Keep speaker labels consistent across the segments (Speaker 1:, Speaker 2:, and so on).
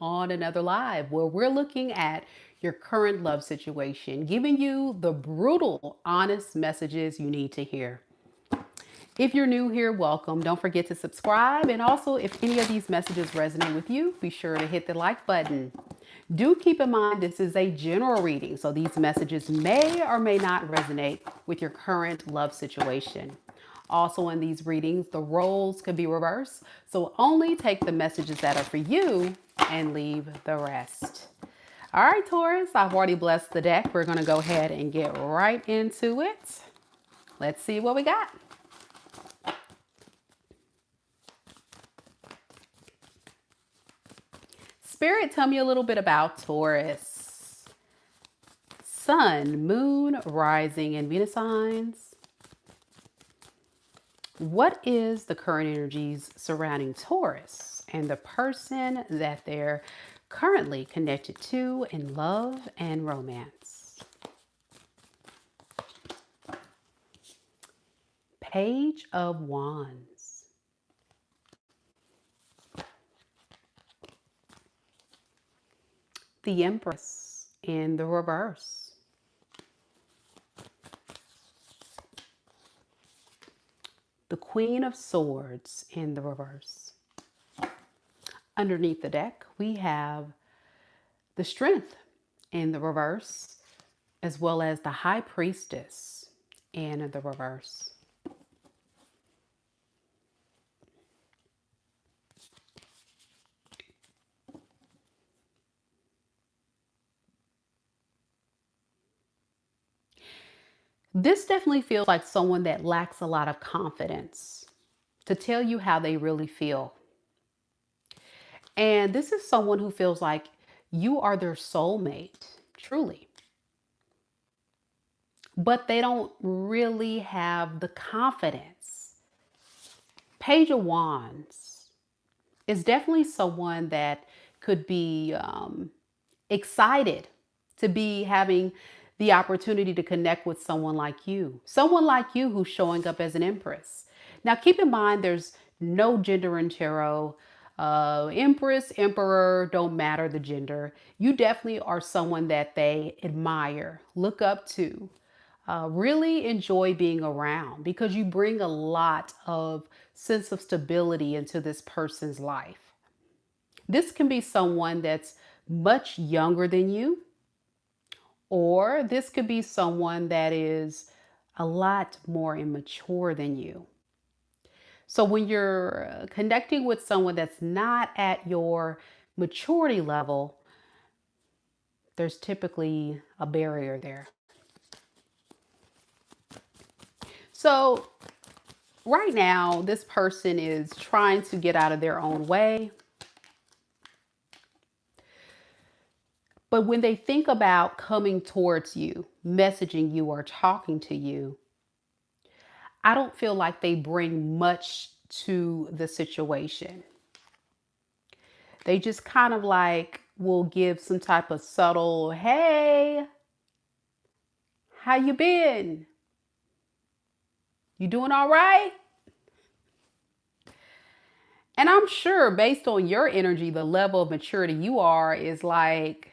Speaker 1: on another live where we're looking at your current love situation, giving you the brutal, honest messages you need to hear. If you're new here, welcome. Don't forget to subscribe. And also, if any of these messages resonate with you, be sure to hit the like button. Do keep in mind this is a general reading, so these messages may or may not resonate with your current love situation. Also, in these readings, the roles could be reversed, so only take the messages that are for you and leave the rest. All right, Taurus, I've already blessed the deck. We're going to go ahead and get right into it. Let's see what we got. Spirit, tell me a little bit about Taurus. Sun, Moon, Rising, and Venus signs. What is the current energies surrounding Taurus and the person that they're currently connected to in love and romance? Page of Wands. The Empress in the reverse. The Queen of Swords in the reverse. Underneath the deck, we have the Strength in the reverse, as well as the High Priestess in the reverse. This definitely feels like someone that lacks a lot of confidence to tell you how they really feel. And this is someone who feels like you are their soulmate, truly. But they don't really have the confidence. Page of Wands is definitely someone that could be excited to be having the opportunity to connect with someone like you. Someone like you who's showing up as an empress. Now, keep in mind, there's no gender in tarot. Empress, emperor, don't matter the gender. You definitely are someone that they admire, look up to, really enjoy being around because you bring a lot of sense of stability into this person's life. This can be someone that's much younger than you, or this could be someone that is a lot more immature than you. So when you're connecting with someone that's not at your maturity level, there's typically a barrier there. So right now, this person is trying to get out of their own way. But when they think about coming towards you, messaging you, or talking to you, I don't feel like they bring much to the situation. They just kind of like will give some type of subtle, hey, how you been? You doing all right? And I'm sure based on your energy, the level of maturity you are is like,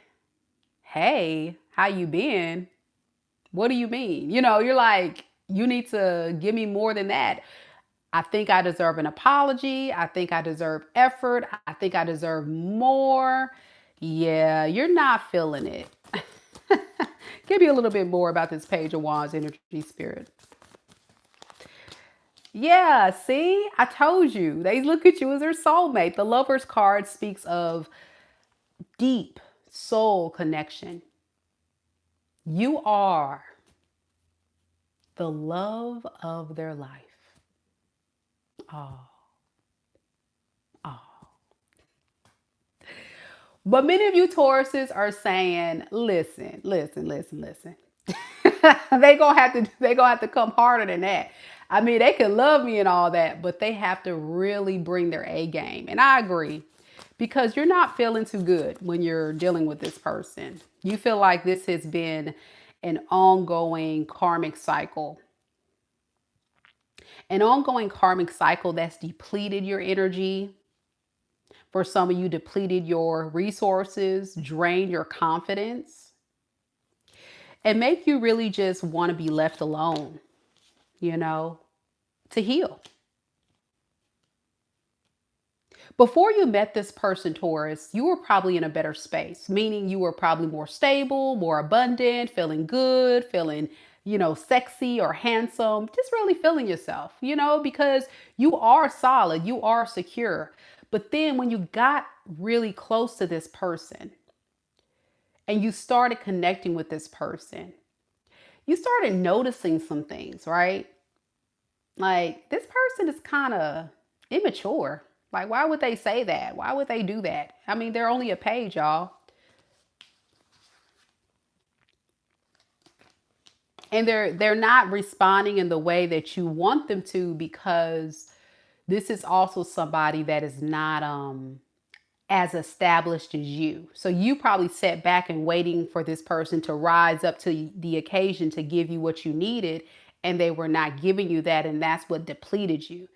Speaker 1: hey, how you been? What do you mean? You're like, you need to give me more than that. I think I deserve an apology. I think I deserve effort. I think I deserve more. Yeah, you're not feeling it. Give me a little bit more about this Page of Wands energy, Spirit. Yeah, see, I told you. They look at you as their soulmate. The Lover's card speaks of deep soul connection. You are the love of their life. Oh, oh. But many of you Tauruses are saying, listen, listen, listen, listen. They gonna have to come harder than that. I mean, they can love me and all that, but they have to really bring their A game. And I agree. Because you're not feeling too good when you're dealing with this person. You feel like this has been an ongoing karmic cycle. An ongoing karmic cycle that's depleted your energy. For some of you, depleted your resources, drained your confidence, and make you really just want to be left alone, you know, to heal. Before you met this person, Taurus, you were probably in a better space, meaning you were probably more stable, more abundant, feeling good, feeling, sexy or handsome, just really feeling yourself, because you are solid, you are secure. But then when you got really close to this person and you started connecting with this person, you started noticing some things, right? Like, this person is kind of immature. Like, why would they say that? Why would they do that? I mean, they're only a page, y'all. And they're not responding in the way that you want them to, because this is also somebody that is not as established as you. So you probably sat back and waiting for this person to rise up to the occasion to give you what you needed, and they were not giving you that, and that's what depleted you.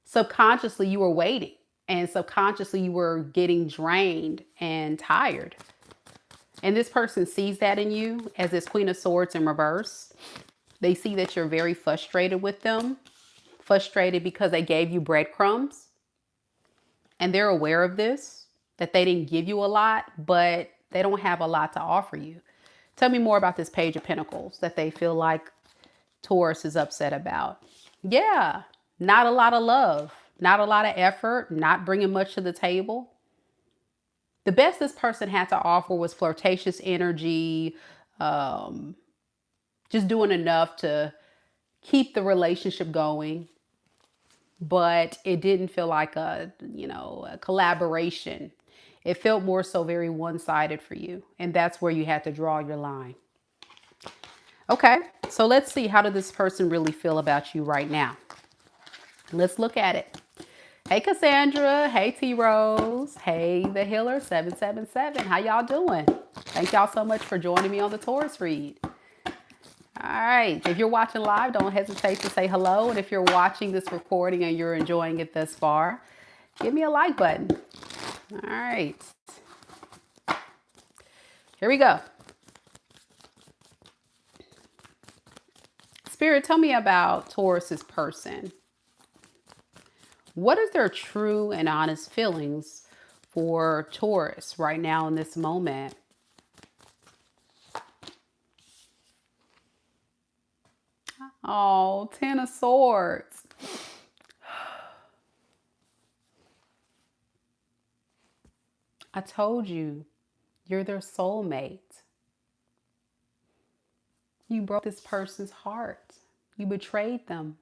Speaker 1: Subconsciously you were waiting, and subconsciously you were getting drained and tired. And this person sees that in you as this Queen of Swords in reverse. They see that you're very frustrated with them, frustrated because they gave you breadcrumbs, and they're aware of this, that they didn't give you a lot, but they don't have a lot to offer you. Tell me more about this Page of Pentacles that they feel like Taurus is upset about. Yeah, not a lot of love, not a lot of effort, not bringing much to the table. The best this person had to offer was flirtatious energy, just doing enough to keep the relationship going. But it didn't feel like a collaboration. It felt more so very one-sided for you. And that's where you had to draw your line. Okay, so let's see, how did this person really feel about you right now? Let's look at it. Hey, Cassandra. Hey, T-Rose. Hey, the Healer 777. How y'all doing? Thank y'all so much for joining me on the Taurus read. All right. If you're watching live, don't hesitate to say hello. And if you're watching this recording and you're enjoying it thus far, give me a like button. All right. Here we go. Spirit, tell me about Taurus's person. What is their true and honest feelings for Taurus right now in this moment? Oh, Ten of Swords. I told you, you're their soulmate. You broke this person's heart. You betrayed them.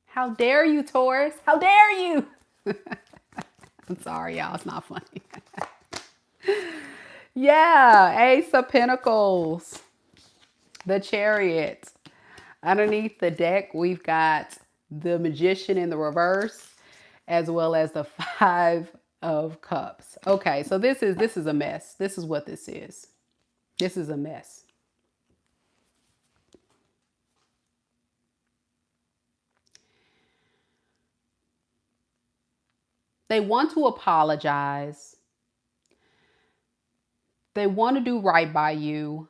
Speaker 1: How dare you, Taurus? How dare you? I'm sorry, y'all. It's not funny. Yeah, Ace of Pentacles. The Chariot. Underneath the deck, we've got the Magician in the reverse, as well as the Five of Cups. Okay, so this is a mess. This is what this is. This is a mess. They want to apologize. They want to do right by you,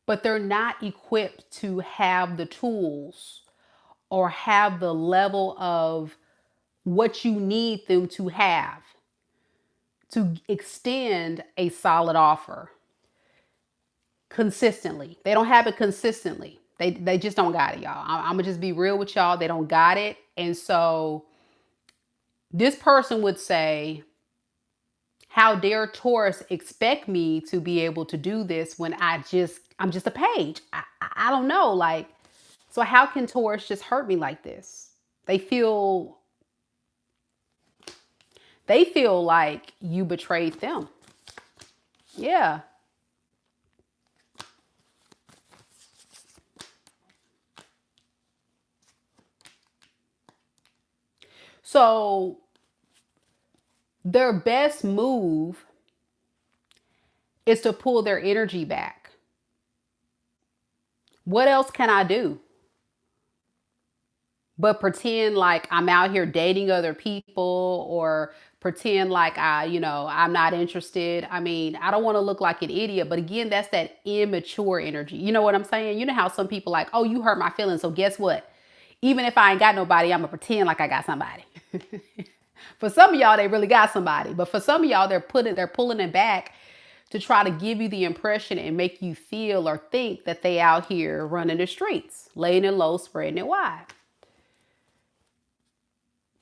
Speaker 1: but they're not equipped to have the tools or have the level of what you need them to have to extend a solid offer consistently. They don't have it consistently. They just don't got it, y'all. I'm gonna just be real with y'all. They don't got it. And so this person would say, how dare Taurus expect me to be able to do this when I'm just a page. I don't know. Like, so how can Taurus just hurt me like this? They feel like you betrayed them. Yeah. So their best move is to pull their energy back. What else can I do but pretend like I'm out here dating other people or pretend like I'm not interested. I mean, I don't want to look like an idiot, but again, that's that immature energy. You know what I'm saying? You know how some people like, oh, you hurt my feelings. So guess what? Even if I ain't got nobody, I'm gonna pretend like I got somebody. For some of y'all, they really got somebody. But for some of y'all, they're pulling it back to try to give you the impression and make you feel or think that they out here running the streets, laying it low, spreading it wide.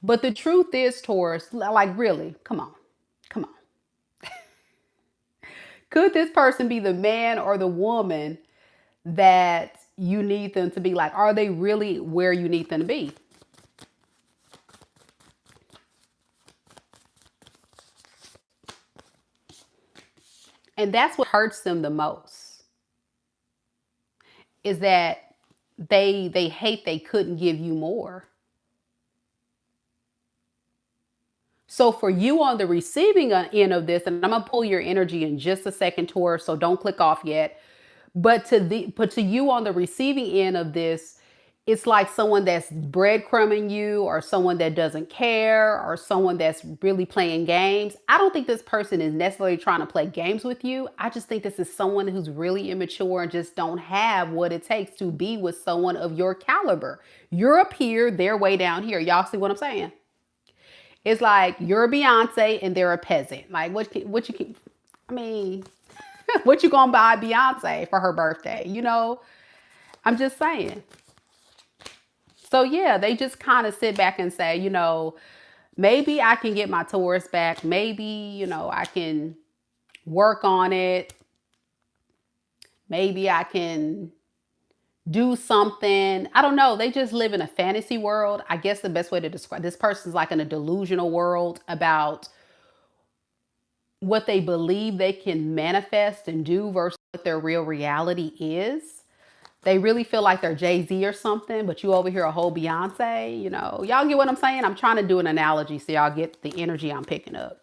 Speaker 1: But the truth is, Taurus, like really, come on, come on. Could this person be the man or the woman that you need them to be? Like, are they really where you need them to be? And that's what hurts them the most, is that they hate they couldn't give you more. So for you on the receiving end of this, and I'm gonna pull your energy in just a second, Taurus, so don't click off yet. But to you on the receiving end of this, it's like someone that's breadcrumbing you, or someone that doesn't care, or someone that's really playing games. I don't think this person is necessarily trying to play games with you. I just think this is someone who's really immature and just don't have what it takes to be with someone of your caliber. You're up here, they're way down here. Y'all see what I'm saying? It's like you're a Beyonce and they're a peasant. Like what you can, I mean, what you gonna buy Beyonce for her birthday? I'm just saying. So yeah, they just kind of sit back and say, maybe I can get my Taurus back. Maybe, I can work on it. Maybe I can do something. I don't know. They just live in a fantasy world. I guess the best way to describe this person's like in a delusional world about what they believe they can manifest and do versus what their real reality is. They really feel like they're Jay-Z or something, but you over here a whole Beyonce, Y'all get what I'm saying? I'm trying to do an analogy so y'all get the energy I'm picking up.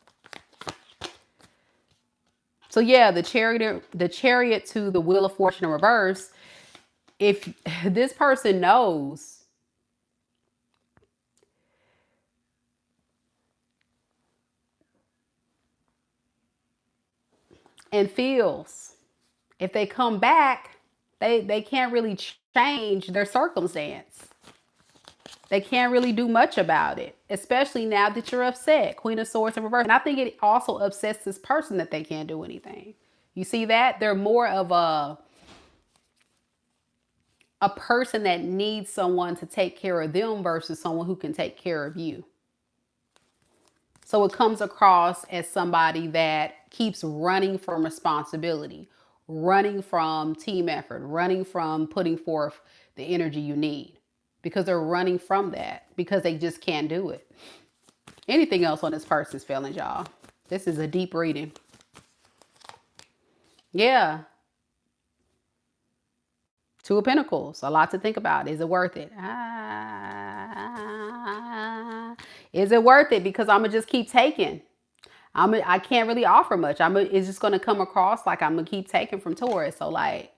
Speaker 1: So yeah, the chariot to the wheel of fortune in reverse. If this person knows and feels, if they come back, they can't really change their circumstance. They can't really do much about it, especially now that you're upset. Queen of Swords in reverse. And I think it also upsets this person that they can't do anything. You see that? They're more of a person that needs someone to take care of them versus someone who can take care of you. So it comes across as somebody that keeps running from responsibility, running from team effort, running from putting forth the energy you need, because they're running from that because they just can't do it. Anything else on this person's feelings, y'all? This is a deep reading. Yeah. Two of Pentacles. A lot to think about. Is it worth it? Is it worth it? Because I'm going to just keep taking. I can't really offer much. It's just going to come across like I'm going to keep taking from Taurus. So like,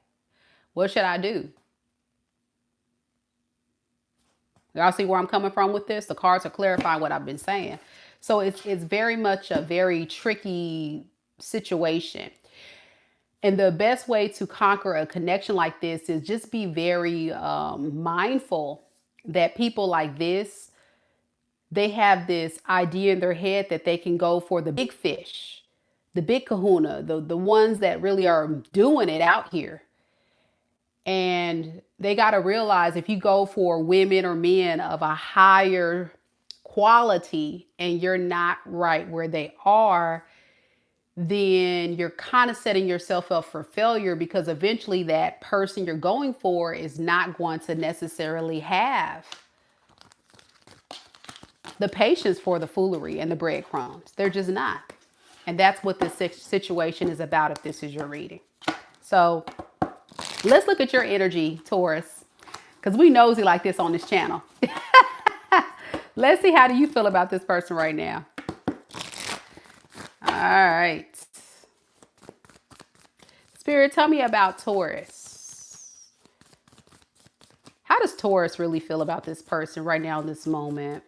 Speaker 1: what should I do? Y'all see where I'm coming from with this? The cards are clarifying what I've been saying. So it's very much a very tricky situation. And the best way to conquer a connection like this is just be very mindful that people like this, they have this idea in their head that they can go for the big fish, the big kahuna, the ones that really are doing it out here. And they got to realize if you go for women or men of a higher quality and you're not right where they are, then you're kind of setting yourself up for failure, because eventually that person you're going for is not going to necessarily have the patience for the foolery and the breadcrumbs. They're just not. And that's what this situation is about if this is your reading. So let's look at your energy, Taurus, because we nosy like this on this channel. Let's see, how do you feel about this person right now? All right. Spirit, tell me about Taurus. How does Taurus really feel about this person right now in this moment?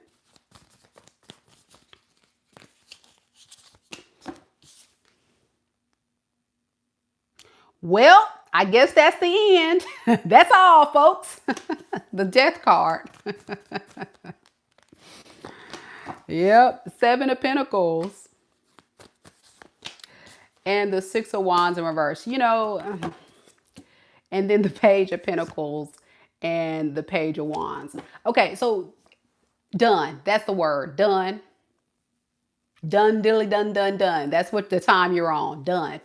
Speaker 1: Well, I guess that's the end. That's all, folks. The death card. Yep. Seven of Pentacles. And the Six of Wands in reverse. You know, and then the Page of Pentacles and the Page of Wands. Okay, so done. That's the word. Done. Done, dilly, done, done, done. That's what the time you're on. Done.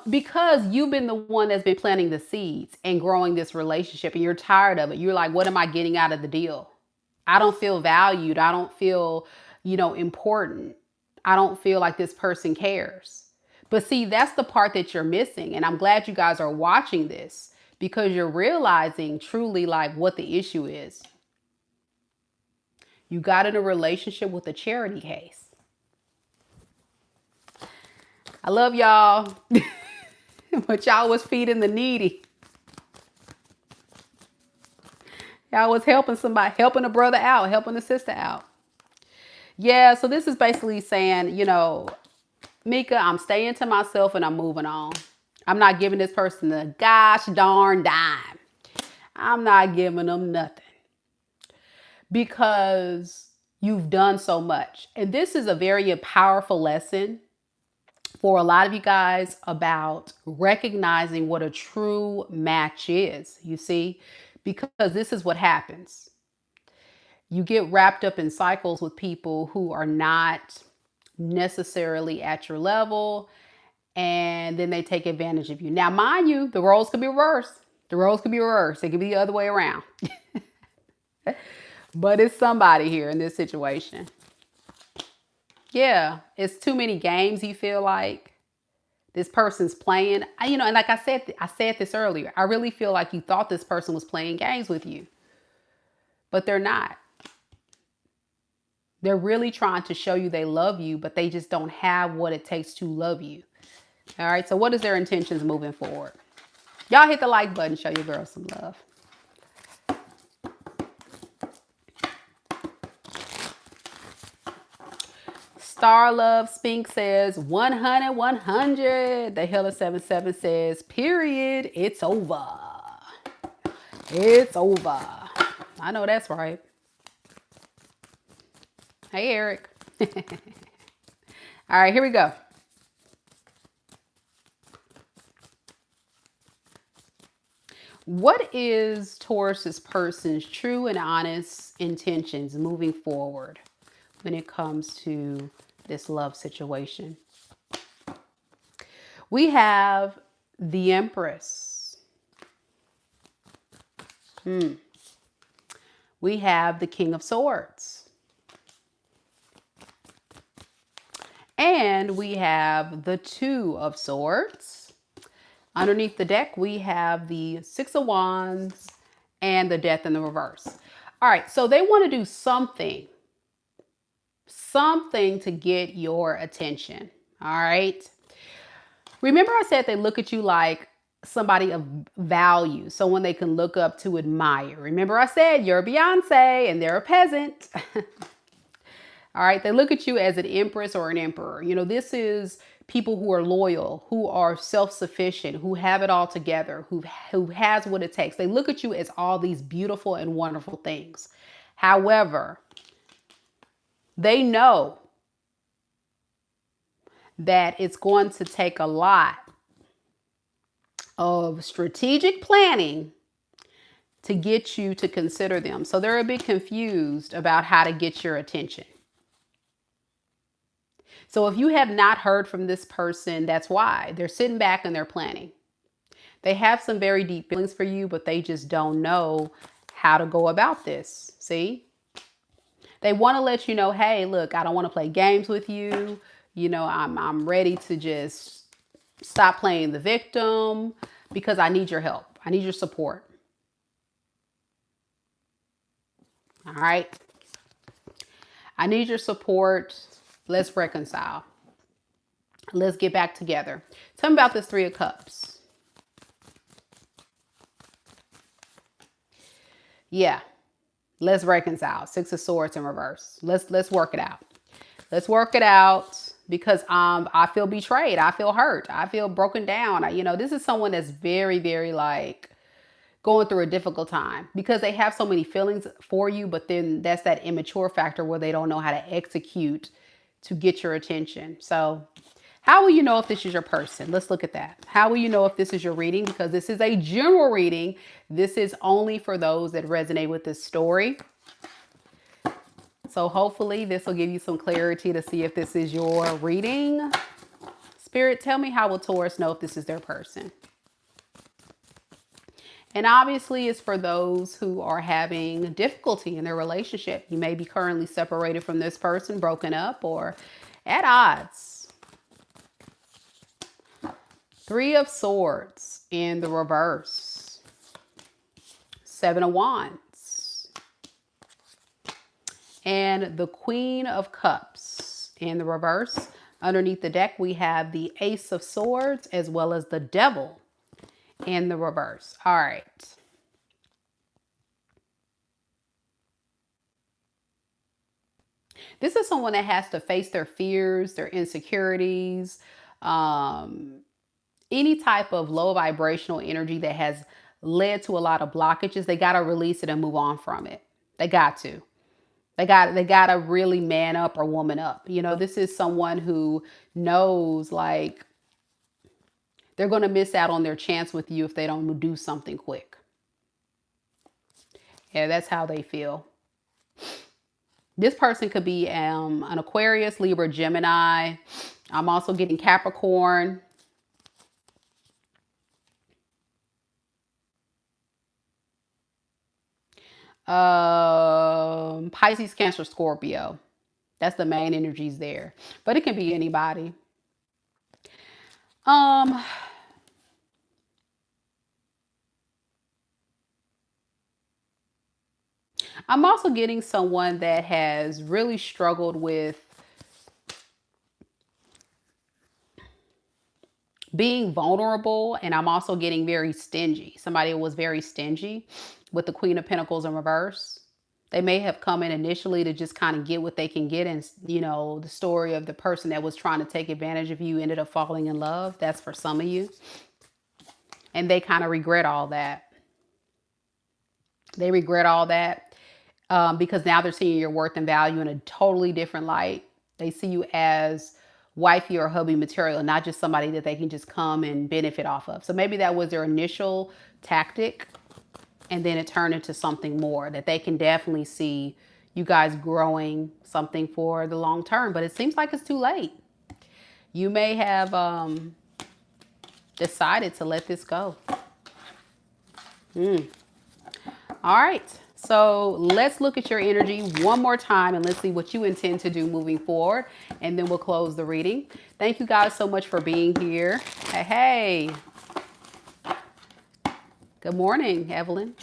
Speaker 1: Because you've been the one that's been planting the seeds and growing this relationship and you're tired of it. You're like, what am I getting out of the deal? I don't feel valued. I don't feel, important. I don't feel like this person cares. But see, that's the part that you're missing. And I'm glad you guys are watching this because you're realizing truly like what the issue is. You got in a relationship with a charity case. I love y'all. But y'all was feeding the needy. Y'all was helping somebody, helping a brother out, helping a sister out. Yeah, so this is basically saying, Mika, I'm staying to myself and I'm moving on. I'm not giving this person a gosh darn dime. I'm not giving them nothing. Because you've done so much. And this is a very powerful lesson for a lot of you guys about recognizing what a true match is, you see, because this is what happens. You get wrapped up in cycles with people who are not necessarily at your level, and then they take advantage of you. Now, mind you, the roles could be reversed. The roles could be reversed. It could be the other way around. But it's somebody here in this situation. Yeah, it's too many games you feel like this person's playing. And like I said this earlier, I really feel like you thought this person was playing games with you, but they're not. They're really trying to show you they love you, but they just don't have what it takes to love you. All right, so what is their intentions moving forward? Y'all hit the like button, show your girl some love. Star Love Spink says 100, 100. The Healer 77 says, period, it's over. It's over. I know that's right. Hey, Eric. All right, here we go. What is Taurus's person's true and honest intentions moving forward when it comes to this love situation? We have the Empress. We have the King of Swords. And we have the Two of Swords. Underneath the deck, we have the Six of Wands and the Death in the reverse. All right, so they want to do something to get your attention. All right. Remember I said they look at you like somebody of value, someone they can look up to, admire. Remember I said you're Beyonce and they're a peasant. All right. They look at you as an empress or an emperor. This is people who are loyal, who are self-sufficient, who have it all together, who has what it takes. They look at you as all these beautiful and wonderful things. However, they know that it's going to take a lot of strategic planning to get you to consider them. So they're a bit confused about how to get your attention. So if you have not heard from this person, that's why. They're sitting back and they're planning. They have some very deep feelings for you, but they just don't know how to go about this. See? They want to let you know, hey, look, I don't want to play games with you. I'm ready to just stop playing the victim because I need your help. I need your support. All right. I need your support. Let's reconcile. Let's get back together. Tell me about this Three of Cups. Yeah. Let's reconcile. Six of Swords in reverse. Let's work it out. Let's work it out. because I feel betrayed. I feel hurt. I feel broken down. This is someone that's very, very like going through a difficult time because they have so many feelings for you, but then that's that immature factor where they don't know how to execute to get your attention. So how will you know if this is your person? Let's look at that. How will you know if this is your reading? Because this is a general reading. This is only for those that resonate with this story. So hopefully this will give you some clarity to see if this is your reading. Spirit, tell me, how will Taurus know if this is their person? And obviously it's for those who are having difficulty in their relationship. You may be currently separated from this person, broken up, or at odds. 3 of Swords in the reverse. 7 of Wands. And the Queen of Cups in the reverse. Underneath the deck, we have the Ace of Swords as well as the Devil in the reverse. All right. This is someone that has to face their fears, their insecurities, any type of low vibrational energy that has led to a lot of blockages. They got to release it and move on from it. They got to. They got to really man up or woman up. This is someone who knows like they're going to miss out on their chance with you if they don't do something quick. Yeah, that's how they feel. This person could be an Aquarius, Libra, Gemini. I'm also getting Capricorn. Pisces, Cancer, Scorpio. That's the main energies there. But it can be anybody. I'm also getting someone that has really struggled with being vulnerable, and I'm also getting very stingy. Somebody who was very stingy with the Queen of Pentacles in reverse. They may have come in initially to just kind of get what they can get, and the story of the person that was trying to take advantage of you ended up falling in love. That's for some of you. And they kind of regret all that. They regret all that because now they're seeing your worth and value in a totally different light. They see you as wifey or hubby material, not just somebody that they can just come and benefit off of. So maybe that was their initial tactic, and then it turned into something more that they can definitely see you guys growing something for the long term. But it seems like it's too late. You may have decided to let this go. All right. So let's look at your energy one more time and let's see what you intend to do moving forward. And then we'll close the reading. Thank you guys so much for being here. Hey. Good morning, Evelyn.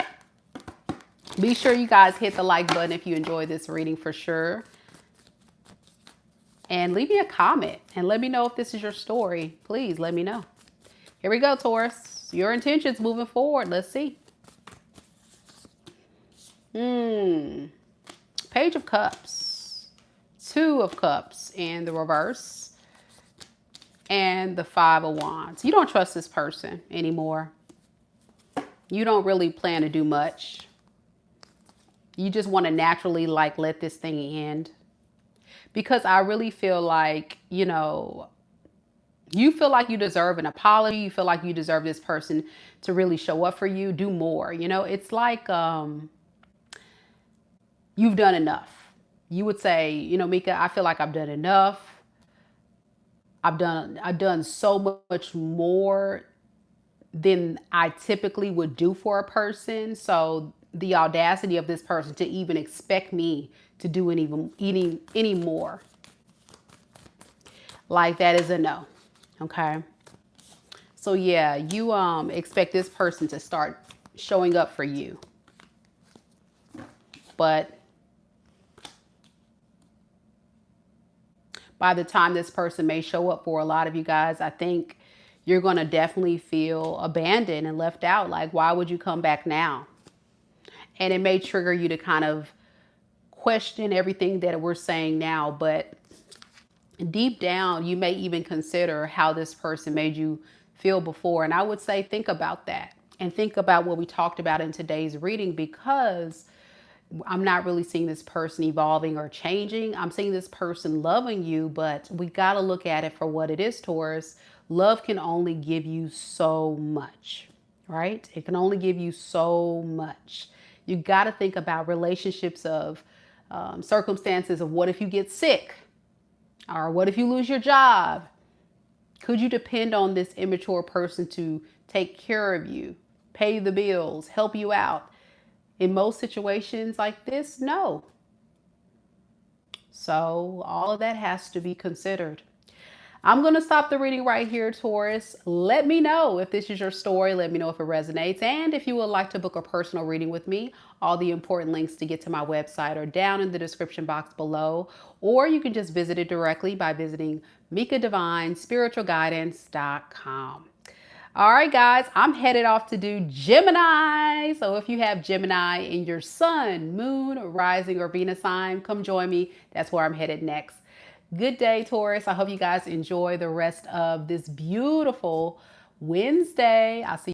Speaker 1: Be sure you guys hit the like button if you enjoyed this reading for sure. And leave me a comment and let me know if this is your story. Please let me know. Here we go, Taurus. Your intentions moving forward. Let's see. Page of Cups, 2 of Cups in the reverse, and the 5 of Wands. You don't trust this person anymore. You don't really plan to do much. You just want to naturally like let this thing end. Because I really feel like, you feel like you deserve an apology. You feel like you deserve this person to really show up for you, do more. It's like you've done enough. You would say, Mika, I feel like I've done enough. I've done so much more than I typically would do for a person. So the audacity of this person to even expect me to do any more, like that is a no. Okay. So yeah, you expect this person to start showing up for you. But by the time this person may show up for a lot of you guys, I think you're going to definitely feel abandoned and left out. Like, why would you come back now? And it may trigger you to kind of question everything that we're saying now. But deep down, you may even consider how this person made you feel before. And I would say, think about that and think about what we talked about in today's reading, because I'm not really seeing this person evolving or changing. I'm seeing this person loving you, but we got to look at it for what it is, Taurus. Love can only give you so much, right? It can only give you so much. You got to think about relationships of circumstances of what if you get sick, or what if you lose your job? Could you depend on this immature person to take care of you, pay the bills, help you out? In most situations like this, no. So all of that has to be considered. I'm going to stop the reading right here, Taurus. Let me know if this is your story. Let me know if it resonates. And if you would like to book a personal reading with me, all the important links to get to my website are down in the description box below. Or you can just visit it directly by visiting MikaDivineSpiritualGuidance.com. All right, guys, I'm headed off to do Gemini. So if you have Gemini in your sun, moon, rising, or Venus sign, come join me. That's where I'm headed next. Good day, Taurus. I hope you guys enjoy the rest of this beautiful Wednesday. I'll see you